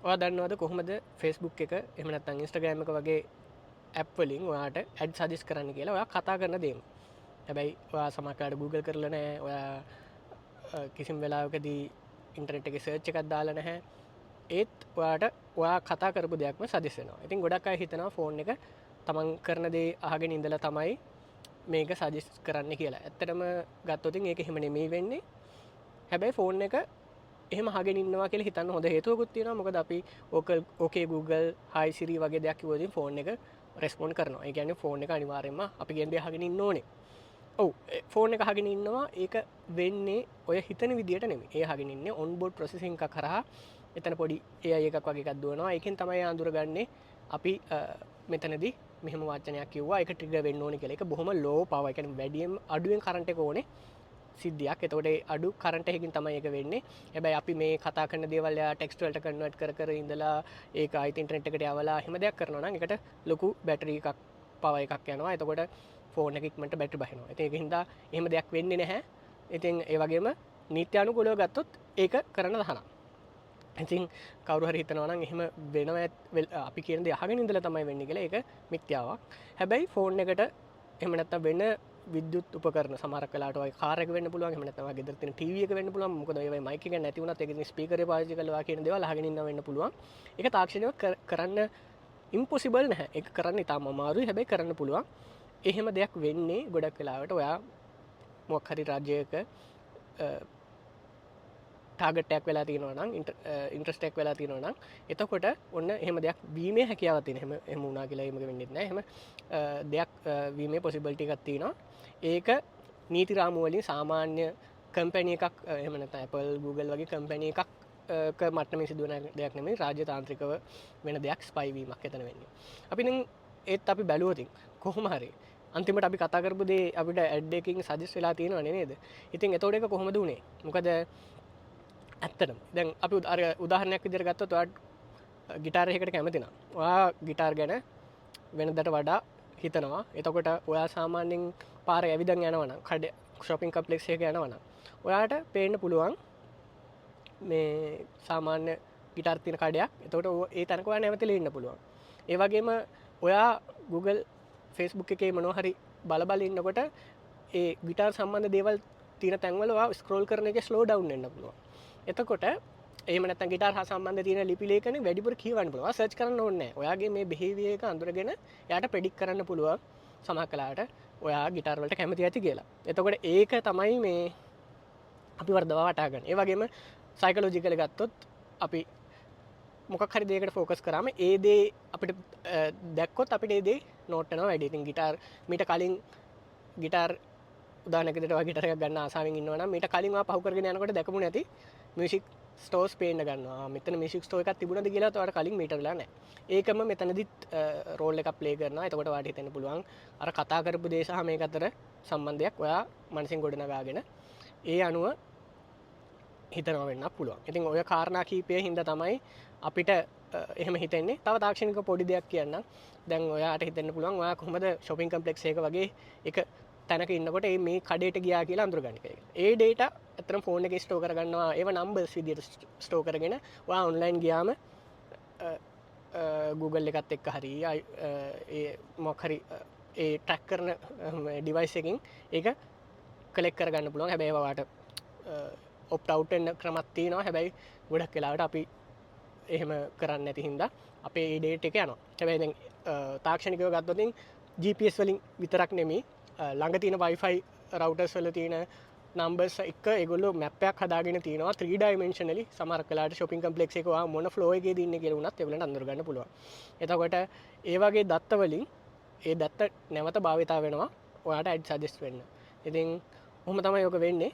ඔයා දන්නවද කොහොමද Facebook එක එහෙම නැත්නම් Instagram එක වගේ ඇප් වලින් ඔයාට ඇඩ් සජෙස්ට් කරන්න කියලා ඔයා කතා කරන දේම. හැබැයි ඔයා සමහරවිට Google කරලා නැහැ. ඔයා කිසිම වෙලාවකදී ඉන්ටර්නෙට් එකේ සර්ච් එකක් දාලා නැහැ. ඒත් ඔයාට ඔයා කතා කරපු දෙයක්ම සජෙස් වෙනවා. ඉතින් ගොඩක් අය හිතනවා ෆෝන් එක තමන් කරන දේ අහගෙන ඉඳලා තමයි මේක සජෙස් කරන්න කියලා. ඇත්තටම ගත්තොත් ඒක එහෙම නෙමෙයි වෙන්නේ. හැබැයි ෆෝන් එක එහෙම අහගෙන ඉන්නවා කියලා හිතන්න හොඳ හේතුවකුත් තියෙනවා. මොකද අපි ඕකේ Google hi Siri වගේ දෙයක් කිව්වොත් ෆෝන් එක රෙස්පොන්ඩ් කරනවා. ඒ කියන්නේ ෆෝන් එක අනිවාර්යයෙන්ම අපි කියන දේ අහගෙන ඉන්න ඕනේ. ඔව් ෆෝන් එක අහගෙන ඉන්නවා. ඒක වෙන්නේ ඔය හිතන විදියට නෙමෙයි. ඒ අහගෙන ඉන්නේ on board processing එකක් කරා එතන පොඩි AI එකක් වගේ එකක් දුවනවා. ඒකෙන් තමයි අඳුරගන්නේ අපි මෙතනදී මෙහෙම වචනයක් කිව්වා ඒක ට්‍රිගර් වෙන්න ඕනේ කියලා. ඒක බොහොම low power. ඒ කියන්නේ වැඩියෙන් අඩුවෙන් කරන්ට් එක ඕනේ. සිද්ධියක්. එතකොට අඩු කරන්ට් එකකින් තමයි ඒක වෙන්නේ. හැබැයි අපි මේ කතා කරන දේවල් යා ටෙක්ස්ට් වලට කන්වර්ට් කර ඉඳලා ඒක ආයිත් ඉන්ටර්නෙට් එකට යවලා එහෙම දෙයක් කරනවා නම් ඒකට ලොකු බැටරි එකක් පවර් එකක් යනවා. එතකොට ෆෝන් එක ඉක්මනට බැටරි බහිනවා. ඉතින් ඒකින් හින්දා එහෙම දෙයක් වෙන්නේ නැහැ. ඉතින් ඒ වගේම නීත්‍යානුකූලව ගත්තොත් ඒක කරන්න තහනම්. ඉතින් කවුරු හරි හිතනවා නම් එහෙම වෙනවා අපි කියන දේ අහගෙන ඉඳලා තමයි වෙන්නේ කියලා ඒක මිත්‍යාවක්. හැබැයි ෆෝන් එකට එහෙම නැත්නම් වෙන විද්‍යුත් උපකරණ සමහරක් වෙලාවට ඔය කාර් එක වෙන්න පුළුවන්. එහෙම නැත්නම් ඔය ගෙදර තියෙන ටීවී එක වෙන්න පුළුවන්. මොකද ඒවයි මයික් එක නැති වුණත් ඒක ඉතින් ස්පීකර් එක පාවිච්චි කරලා ඔයා කියන දේවල් අහගෙන ඉන්න වෙන්න පුළුවන්. ඒක තාක්ෂණිකව කරන්න ඉම්පොසිබල් නැහැ. ඒක කරන්න ඉතාම අමාරුයි. හැබැයි කරන්න පුළුවන්. එහෙම දෙයක් වෙන්නේ ගොඩක් වෙලාවට ඔයා මොකක් හරි රාජ්‍යයක ටාගට්ටයක් වෙලා තියෙනවා නම් ඉන්ට්‍රස්ට් එකක් වෙලා තියෙනවා නම් එතකොට ඔන්න එහෙම දෙයක් වීමේ හැකියාවක් තියෙන. එහෙම වුණා කියලා එහෙම වෙන්නේ නැහැ. එහෙම දෙයක් වීමේ පොසිබිලිටි එකක් තියෙනවා. ඒක නීති රාමු වලින් සාමාන්‍ය කම්පැනි එකක් එහෙම නැත්නම් Apple Google වගේ කම්පැනි එකක් මට්ටමින් සිදුවන දෙයක් නෙමෙයි. රාජ්‍යතාන්ත්‍රිකව වෙන දෙයක් ස්පයි වීමක් එතන වෙන්නේ. අපි දැන් ඒත් අපි බැලුවොත් කොහොම හරි අන්තිමට අපි කතා කරපු දේ අපිට ඇඩ් එකකින් සජෙස්ට් වෙලා තියෙනව නේද? ඉතින් එතකොට ඒක කොහොමද උනේ? මොකද ඇත්තටම දැන් අපි උදාහරණයක් විදිහට ගත්තොත් ඔයාට ගිටාර් එකකට කැමති නම් ඔයා ගිටාර් ගැන වෙනදට වඩා හිතනවා. එතකොට ඔයා සාමාන්‍යයෙන් පාර ඇවිදන් යනවා නම් කඩ ෂොපින් කම්ප්ලෙක්ස් එකක යනවා නම් ඔයාට පේන්න පුළුවන් මේ සාමාන්‍ය ගිටාර් තියෙන කඩයක්. එතකොට ඒ තැනක ඔයා නැවතිලා ඉන්න පුළුවන්. ඒ වගේම ඔයා Google Facebook එකේ මොනවා හරි බල ඉන්නකොට ඒ ගිටාර් සම්බන්ධ දේවල් තියෙන තැන්වල ඔයා ස්ක්‍රෝල් කරන එක ස්ලෝ ඩවුන් වෙන්න පුළුවන්. එතකොට එහෙම නැත්නම් ගිටාර් හා සම්බන්ධ තියෙන ලිපි ලේඛන වැඩිපුර කියවන්න පුළුවන්. සර්ච් කරන්න ඕනේ නැහැ. ඔයාගේ මේ බිහේවියර් එක අඳුරගෙන එයාට ප්‍රෙඩික්ට් කරන්න පුළුවන් සමහර කලාවට ඔයා ගිටාර් වලට කැමති ඇති කියලා. එතකොට ඒක තමයි මේ අපි වර්ධවා වටා ගන්න. ඒ වගේම සයිකොලොජිකලි ගත්තොත් අපි මොකක් හරි දෙයකට ෆෝකස් කරාම ඒ දේ අපිට දැක්කොත් අපිට ඒ දේ නෝට් වෙනවා වැඩි. ඉතින් ගිටාර් මීට කලින් ගිටාර් උදාහරණයක් විදිහට ඔයා ගිටාර් එකක් ගන්න ආසාවෙන් ඉන්නවා නම් මීට කලින් ඔයා පහු කරගෙන යනකොට දැකමු නැති මියුසික් ස්ටෝර්ස් පේන්න ගන්නවා. මෙතන මියුසික් ස්ටෝර් එකක් තිබුණාද කියලා ඔයාලට කලින් මීටර් වෙලා නැහැ. ඒකම මෙතනදිත් රෝල් එකක් ප්ලේ කරනවා. එතකොට ඔයාලට හිතෙන්න පුළුවන් අර කතා කරපු දේ සහ මේක අතර සම්බන්ධයක් ඔයා මනසින් ගොඩනගාගෙන ඒ අනුව හිතනවා වෙන්න පුළුවන්. ඉතින් ඔය කාරණා කීපය හින්දා තමයි අපිට එහෙම හිතෙන්නේ. තව තාක්ෂණික පොඩි දෙයක් කියන්නම්. දැන් ඔයාට හිතෙන්න පුළුවන් ඔයා කොහොමද shopping complex එක වගේ එක තැනක ඉන්නකොට මේ කඩේට ගියා කියලා අඳුරගන්න එක. ඒ data ඇත්තටම ෆෝන් එකේ ස්ටෝර් කරගන්නවා. ඒව numbers විදියට ස්ටෝර් කරගෙන ඔයා online ගියාම Google එකත් එක්ක හරි ඒ මොකක් හරි ඒ ට්‍රැක් කරන ඩිවයිස් එකකින් ඒක කලෙක්ට් කරගන්න පුළුවන්. හැබැයි ඒවට ඔප්ට් අවුට් වෙන්න ක්‍රමයක් තියෙනවා. හැබැයි ගොඩක් වෙලාවට අපි එහෙම කරන්නේ නැති හින්දා අපේ ඒ ඩේට් එක යනවා. හැබැයි දැන් තාක්ෂණිකව ගත්තොත් GPS වලින් විතරක් නෙමෙයි ළඟ තියෙන Wi-Fi routers වල තියෙන numbers එක ඒගොල්ලෝ map එකක් හදාගෙන තියෙනවා 3 dimensionally. සමහර වෙලාවට shopping complex එක ඔයා මොන floor එකේද ඉන්නේ කියලා වුණත් ඒගොල්ලන්ට අඳුර ගන්න පුළුවන්. එතකොට ඒ වගේ දත්ත වලින් ඒ දත්ත නැවත භාවිතා වෙනවා ඔයාට ad suggest වෙන්න. ඉතින් කොහොම තමයි ඔක වෙන්නේ?